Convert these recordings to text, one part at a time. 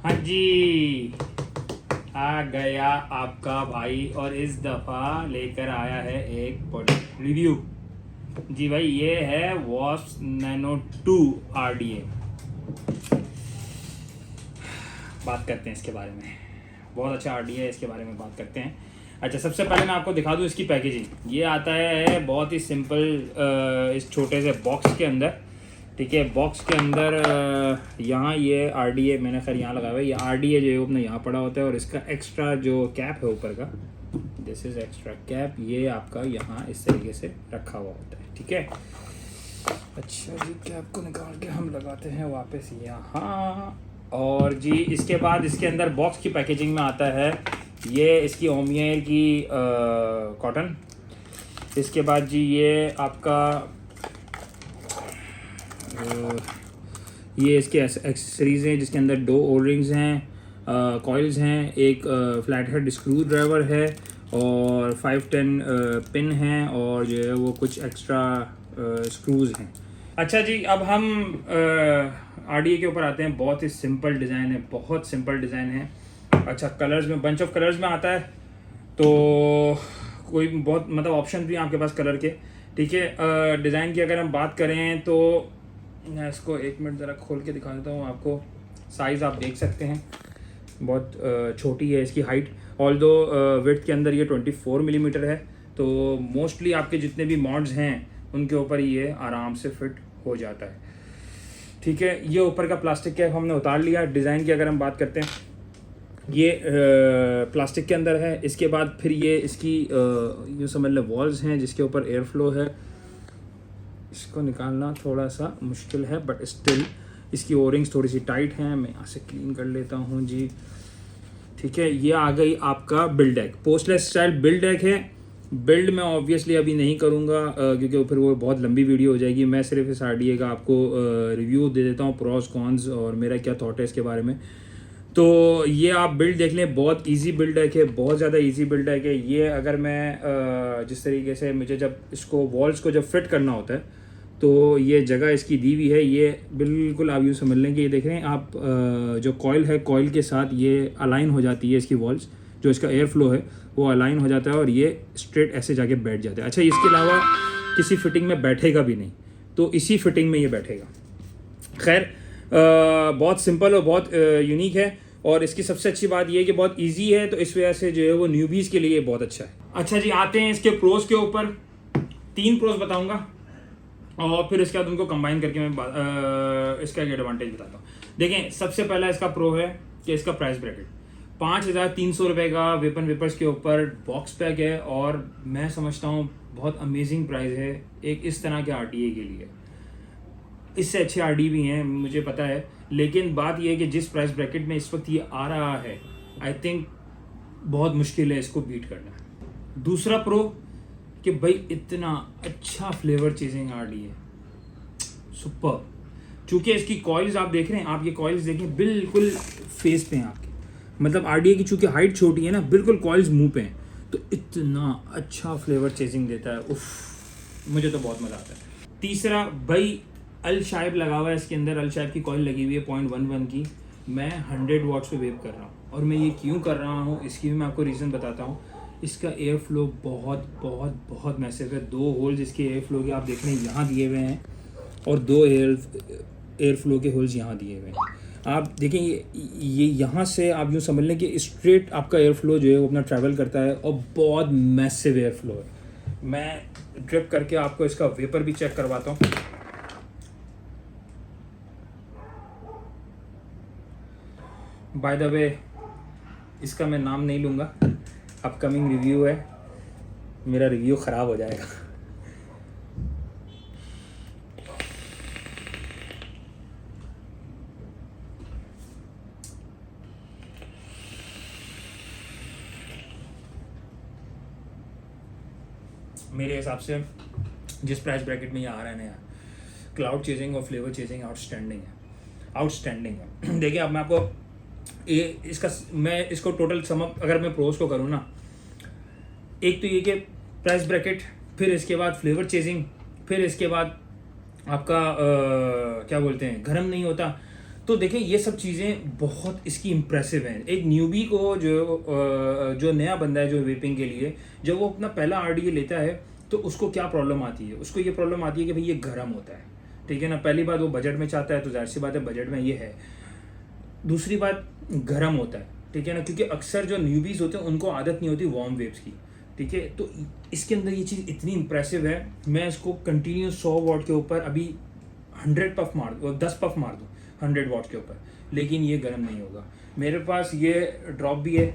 हाँ जी, आ गया आपका भाई और इस दफ़ा लेकर आया है एक प्रोडक्ट रिव्यू। जी भाई, ये है वॉश नैनो 2 RDA। बात करते हैं इसके बारे में। बहुत अच्छा RDA है, इसके बारे में बात करते हैं। अच्छा, सबसे पहले मैं आपको दिखा दूँ इसकी पैकेजिंग। ये आता है बहुत ही सिंपल इस छोटे से बॉक्स के अंदर। ठीक है, बॉक्स के अंदर यहाँ ये RDA मैंने खैर यहाँ लगाया हुआ है। ये RDA जो है अपना यहाँ पड़ा होता है और इसका एक्स्ट्रा जो कैप है ऊपर का, दिस इज एक्स्ट्रा कैप, ये आपका यहाँ इस तरीके से रखा हुआ होता है। ठीक है, अच्छा जी, कैप को निकाल के हम लगाते हैं वापस यहाँ। और जी इसके बाद इसके अंदर बॉक्स की पैकेजिंग में आता है ये इसकी ओमियर की कॉटन। इसके बाद जी ये आपका ये इसके एक्सेसरीज़ हैं जिसके अंदर 2 ओ रिंग्स हैं, कॉइल्स हैं, एक फ्लैट हेड स्क्रू ड्राइवर है और 510 पिन हैं और जो है वो कुछ एक्स्ट्रा स्क्रूज़ हैं। अच्छा जी, अब हम RDA के ऊपर आते हैं। बहुत ही सिंपल डिज़ाइन है, बहुत सिंपल डिज़ाइन है। अच्छा, कलर्स में बंच ऑफ कलर्स में आता है, तो कोई बहुत मतलब ऑप्शन भी हैं आपके पास कलर के। ठीक है, डिज़ाइन की अगर हम बात करें तो मैं इसको 1 मिनट ज़रा खोल के दिखा देता हूँ आपको। साइज़ आप देख सकते हैं, बहुत छोटी है इसकी हाइट। ऑल्दो विड्थ के अंदर ये 24 मिलीमीटर है, तो मोस्टली आपके जितने भी मॉड्स हैं उनके ऊपर ये आराम से फिट हो जाता है। ठीक है, ये ऊपर का प्लास्टिक कैप हमने उतार लिया। डिज़ाइन की अगर हम बात करते हैं, ये प्लास्टिक के अंदर है। इसके बाद फिर ये इसकी यूँ समझ लें वॉल्स हैं जिसके ऊपर एयर फ्लो है। इसको निकालना थोड़ा सा मुश्किल है, बट स्टिल इसकी ओरिंग्स थोड़ी सी टाइट हैं। मैं यहाँ से क्लीन कर लेता हूँ जी। ठीक है, ये आ गई आपका build deck, postless style build deck है। बिल्ड मैं ऑब्वियसली अभी नहीं करूँगा क्योंकि फिर वो बहुत लंबी वीडियो हो जाएगी। मैं सिर्फ इस RDA का आपको रिव्यू दे देता हूँ, प्रोस कॉन्स और मेरा क्या थॉट है इसके बारे में। तो ये आप बिल्ड देख लें, बहुत इजी बिल्ड डेक है, बहुत ज़्यादा इजी बिल्ड डेक है ये। अगर मैं जिस तरीके से मुझे जब इसको वॉल्स को जब फिट करना होता है तो ये जगह इसकी दी हुई है। ये बिल्कुल आप यूँ समझ लें कि ये देख रहे हैं आप, जो कॉइल है कॉइल के साथ ये अलाइन हो जाती है इसकी वॉल्स, जो इसका एयर फ्लो है वो अलाइन हो जाता है और ये स्ट्रेट ऐसे जाके बैठ जाता है। अच्छा, इसके अलावा किसी फिटिंग में बैठेगा भी नहीं, तो इसी फिटिंग में ये बैठेगा। खैर, बहुत सिंपल और बहुत यूनिक है और इसकी सबसे अच्छी बात ये है कि बहुत इजी है, तो इस वजह से जो है वो न्यूबीज़ के लिए बहुत अच्छा है। अच्छा जी, आते हैं इसके प्रोज के ऊपर। 3 प्रोज बताऊंगा और फिर इसके बाद उनको कंबाइन करके मैं इसका एक एडवांटेज बताता हूँ। देखें, सबसे पहला इसका प्रो है कि इसका प्राइस ब्रैकेट 5300 रुपये का वेपन वेपर्स के ऊपर बॉक्स पैक है और मैं समझता हूँ बहुत अमेजिंग प्राइस है एक इस तरह के RDA के लिए। इससे अच्छे RD भी हैं मुझे पता है, लेकिन बात यह है कि जिस प्राइस ब्रैकेट में इस वक्त ये आ रहा है, आई थिंक बहुत मुश्किल है इसको बीट करना। दूसरा प्रो कि भाई इतना अच्छा फ्लेवर चेजिंग RDA, सुपर। चूँकि इसकी कॉइल्स आप देख रहे हैं, आप ये कॉइल्स देखें बिल्कुल फेस पे हैं आपके, मतलब RDA की चूँकि हाइट छोटी है ना, बिल्कुल कॉइल्स मुंह पे हैं, तो इतना अच्छा फ्लेवर चेजिंग देता है। उफ, मुझे तो बहुत मज़ा आता है। तीसरा भाई, अल शाइब लगा हुआ है इसके अंदर, अल शाइब की कॉइल लगी हुई है 0.11 की। मैं 100 वॉट्स पे वेप कर रहा हूँ और मैं ये क्यों कर रहा हूँ इसकी भी मैं आपको रीज़न बताता हूँ। इसका एयर फ्लो बहुत बहुत बहुत मैसिव है। 2 होल्स इसके एयर फ्लो के आप देख रहे हैं यहाँ दिए हुए हैं और 2 एयर फ्लो के होल्स यहाँ दिए हुए हैं। आप देखें ये यहाँ से आप यूँ समझ लें कि स्ट्रेट आपका एयर फ्लो जो है वो अपना ट्रैवल करता है और बहुत मैसिव एयर फ्लो है। मैं ड्रिप करके आपको इसका वेपर भी चेक करवाता हूँ। बाय द वे, इसका मैं नाम नहीं लूँगा, अपकमिंग रिव्यू है, मेरा रिव्यू ख़राब हो जाएगा। मेरे हिसाब से जिस प्राइस ब्रैकेट में ये आ रहा है ना यार, क्लाउड चेजिंग और फ्लेवर चेजिंग आउटस्टैंडिंग है, आउटस्टैंडिंग है। देखिए, अब मैं आपको मैं इसको टोटल समअप अगर मैं प्रोज को करूँ ना, एक तो ये कि प्राइस ब्रैकेट, फिर इसके बाद फ्लेवर चेजिंग, फिर इसके बाद आपका क्या बोलते हैं, गर्म नहीं होता, तो देखिए ये सब चीज़ें बहुत इसकी इम्प्रेसिव हैं। एक न्यूबी को जो नया बंदा है जो वेपिंग के लिए, जब वो अपना पहला आरडीए लेता है तो उसको क्या प्रॉब्लम आती है, उसको ये प्रॉब्लम आती है कि भाई ये गर्म होता है, ठीक है ना। पहली बात वो बजट में चाहता है तो जाहिर सी बात है बजट में ये है। दूसरी बात गर्म होता है, ठीक है ना, क्योंकि अक्सर जो न्यूबीज़ होते हैं उनको आदत नहीं होती वार्म वेव्स की, ठीक है। तो इसके अंदर ये चीज़ इतनी इंप्रेसिव है, मैं इसको कंटिन्यू 100 वॉट के ऊपर अभी 10 पफ मार दूँ 100 वॉट के ऊपर, लेकिन ये गर्म नहीं होगा। मेरे पास ये ड्रॉप भी है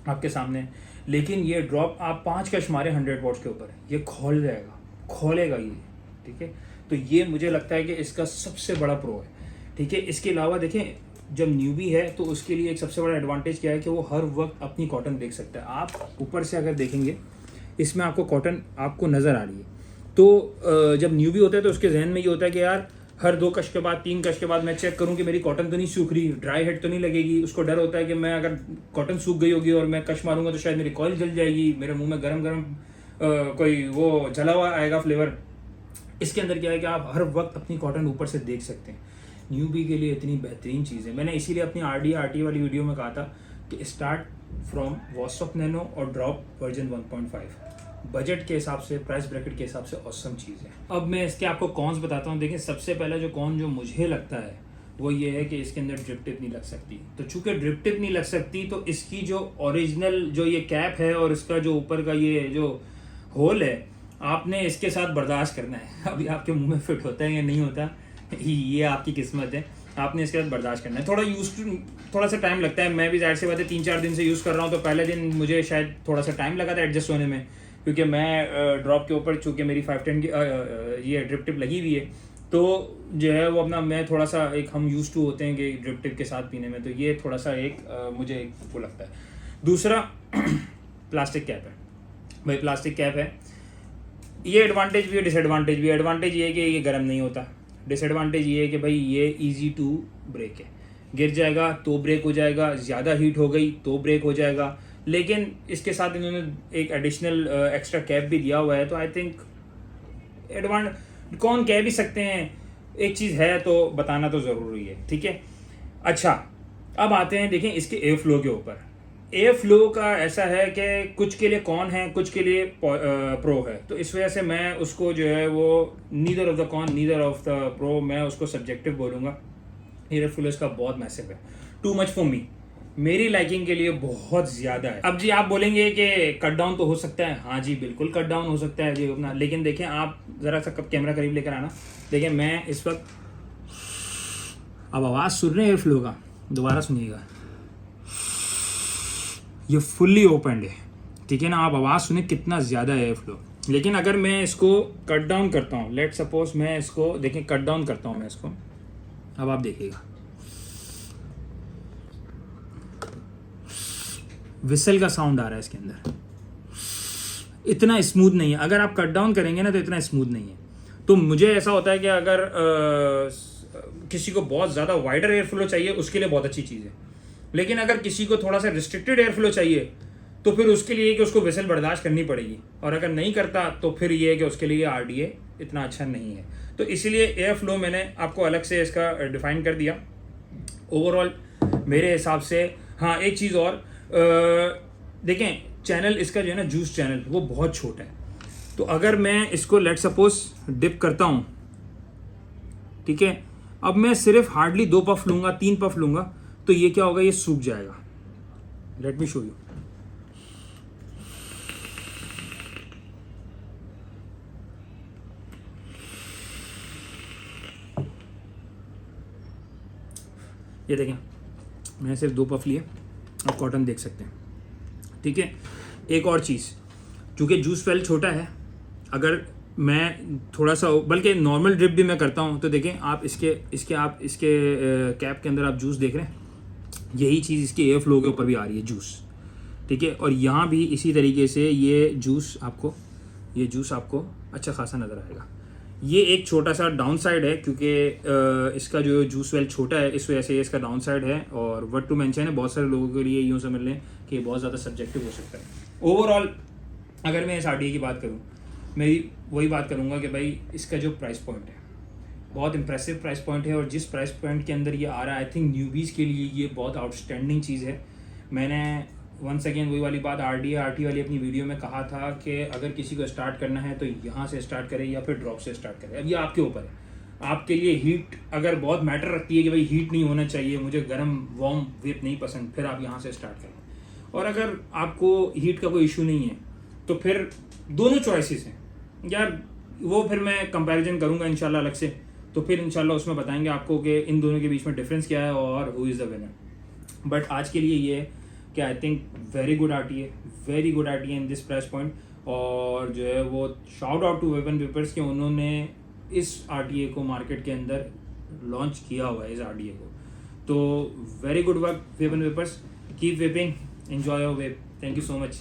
आपके सामने, लेकिन ये ड्रॉप आप 5 कश मारे 100 वॉट के ऊपर, ये खोलेगा ये, ठीक है। तो ये मुझे लगता है कि इसका सबसे बड़ा प्रो है, ठीक है। इसके अलावा देखें, जब न्यूबी है तो उसके लिए एक सबसे बड़ा एडवांटेज क्या है कि वो हर वक्त अपनी कॉटन देख सकता है। आप ऊपर से अगर देखेंगे इसमें आपको कॉटन आपको नज़र आ रही है, तो जब न्यूबी होता है तो उसके जहन में ये होता है कि यार हर 2 कश के बाद 3 कश के बाद मैं चेक करूं कि मेरी कॉटन तो नहीं सूख रही, ड्राई हेड तो नहीं लगेगी। उसको डर होता है कि मैं अगर कॉटन सूख गई होगी और मैं कश मारूंगा तो शायद मेरी कॉइल जल जाएगी, मेरे मुंह में गरम कोई वो जला हुआ आएगा फ्लेवर। इसके अंदर क्या है कि आप हर वक्त अपनी कॉटन ऊपर से देख सकते हैं। न्यूबी के लिए इतनी बेहतरीन चीज़ है। मैंने इसीलिए अपनी आरटी वाली वीडियो में कहा था कि स्टार्ट फ्रॉम वॉस्टॉक नैनो और ड्रॉप वर्जन 1.5। बजट के हिसाब से, प्राइस ब्रैकेट के हिसाब से ऑसम चीज़ है। अब मैं इसके आपको कॉन्स बताता हूँ। देखिए सबसे पहला जो कॉन जो मुझे लगता है वो ये है कि इसके अंदर ड्रिप टिप नहीं लग सकती। तो चूंकि ड्रिप टिप नहीं लग सकती तो इसकी जो ओरिजिनल जो ये कैप है और इसका जो ऊपर का ये जो होल है, आपने इसके साथ बर्दाश्त करना है। अभी आपके मुंह में फिट होता है या नहीं होता ये आपकी किस्मत है, आपने इसके साथ बर्दाश्त करना है। थोड़ा सा टाइम लगता है। मैं भी जाहिर सी बात है 3-4 दिन से यूज़ कर रहा हूँ, तो पहले दिन मुझे शायद थोड़ा सा टाइम लगा था एडजस्ट होने में, क्योंकि मैं ड्रॉप के ऊपर चूँकि मेरी 510 की ये ड्रिप टिप लगी हुई है, तो जो है वो अपना मैं थोड़ा सा एक हम यूज़ टू होते हैं कि ड्रिप टिप के साथ पीने में, तो ये थोड़ा सा एक मुझे वो लगता है। दूसरा प्लास्टिक कैप है भाई, प्लास्टिक कैप है। ये एडवांटेज भी है, डिसएडवांटेज भी है। एडवांटेज ये है कि ये गर्म नहीं होता, डिसएडवांटेज ये है कि भाई ये इजी टू ब्रेक है, गिर जाएगा तो ब्रेक हो जाएगा, ज़्यादा हीट हो गई तो ब्रेक हो जाएगा। लेकिन इसके साथ इन्होंने एक एडिशनल एक्स्ट्रा कैप भी दिया हुआ है, तो आई थिंक कौन कह भी सकते हैं, एक चीज़ है तो बताना तो ज़रूरी है, ठीक है। अच्छा, अब आते हैं देखें इसके एयर फ्लो के ऊपर। एयर फ्लो का ऐसा है कि कुछ के लिए कॉन है, कुछ के लिए प्रो है, तो इस वजह से मैं उसको जो है वो neither of the con neither of the pro, मैं उसको सब्जेक्टिव बोलूँगा। एयर फ्लो इसका बहुत मैसिव है, टू मच फॉर मी, मेरी लाइकिंग के लिए बहुत ज़्यादा है। अब जी आप बोलेंगे कि कट डाउन तो हो सकता है, हाँ जी बिल्कुल कट डाउन हो सकता है जी अपना, लेकिन देखें आप ज़रा सा कब कैमरा करीब लेकर आना, देखें मैं इस वक्त, अब आवाज़ सुन रहे हैं एयर फ्लो का, दोबारा सुनिएगा, ये फुल्ली ओपन है, ठीक है ना। आप आवाज़ सुने कितना ज़्यादा है एयर फ्लो। लेकिन अगर मैं इसको कट डाउन करता हूँ, लेट सपोज मैं इसको देखें कट डाउन करता हूँ मैं इसको, अब आप देखिएगा विसल का साउंड आ रहा है इसके अंदर, इतना स्मूथ नहीं है। अगर आप कट डाउन करेंगे ना तो इतना स्मूथ नहीं है। तो मुझे ऐसा होता है कि अगर किसी को बहुत ज़्यादा वाइडर एयर फ्लो चाहिए उसके लिए बहुत अच्छी चीज़ है, लेकिन अगर किसी को थोड़ा सा रिस्ट्रिक्टेड एयर फ्लो चाहिए तो फिर उसके लिए कि उसको विसल बर्दाश्त करनी पड़ेगी, और अगर नहीं करता तो फिर ये है कि उसके लिए आरडीए इतना अच्छा नहीं है। तो इसीलिए एयर फ्लो मैंने आपको अलग से इसका डिफ़ाइन कर दिया। ओवरऑल मेरे हिसाब से हाँ एक चीज़ और देखें, चैनल इसका जो है ना जूस चैनल वो बहुत छोटा है, तो अगर मैं इसको लेट सपोज डिप करता हूँ, ठीक है, अब मैं सिर्फ हार्डली 2 पफ लूँगा 3 पफ लूँगा तो ये क्या होगा, ये सूख जाएगा। Let me show you. ये देखें मैंने सिर्फ 2 पफ लिए, आप कॉटन देख सकते हैं, ठीक है। एक और चीज़, चूँकि जूस वेल छोटा है, अगर मैं थोड़ा सा बल्कि नॉर्मल ड्रिप भी मैं करता हूँ तो देखें आप इसके कैप के अंदर आप जूस देख रहे हैं, यही चीज़ इसके एयर फ्लो के ऊपर भी आ रही है जूस, ठीक है। और यहाँ भी इसी तरीके से ये जूस आपको अच्छा खासा नज़र आएगा। ये एक छोटा सा डाउन साइड है क्योंकि इसका जो जूस वेल छोटा है, इस वजह से इसका डाउन साइड है। और व्हाट टू मेंशन है, बहुत सारे लोगों के लिए यूँ समझ लें कि ये बहुत ज़्यादा सब्जेक्टिव हो सकता है। ओवरऑल अगर मैं इस आरडीए की बात करूँ, मैं वही बात करूँगा कि भाई इसका जो प्राइस पॉइंट है, बहुत इंप्रेसिव प्राइस पॉइंट है, और जिस प्राइस पॉइंट के अंदर ये आ रहा है, आई थिंक न्यूबीज़ के लिए ये बहुत आउटस्टैंडिंग चीज़ है। मैंने वंस अगेन वही वाली बात आर वाली अपनी वीडियो में कहा था कि अगर किसी को स्टार्ट करना है तो यहाँ से स्टार्ट करें या फिर ड्रॉप से स्टार्ट करें। अब ये आपके ऊपर है। आपके लिए हीट अगर बहुत मैटर रखती है कि भाई हीट नहीं होना चाहिए, मुझे गर्म वार्म वेप नहीं पसंद, फिर आप यहाँ से स्टार्ट करें। और अगर आपको हीट का कोई इशू नहीं है तो फिर दोनों चॉइसेस हैं यार, वो फिर मैं कंपैरिजन करूँगा इंशाल्लाह अलग से, तो फिर इंशाल्लाह उसमें बताएंगे आपको कि इन दोनों के बीच में डिफरेंस क्या है और who is the winner. But आज के लिए ये है कि I think very good RTA in this price point. और जो है वो shout out to weapon vapers के, उन्होंने इस आरटीए को मार्केट के अंदर लॉन्च किया हुआ है इस आरटीए को। तो very good work vape on vapers, keep vaping, enjoy your vape. Thank you so much.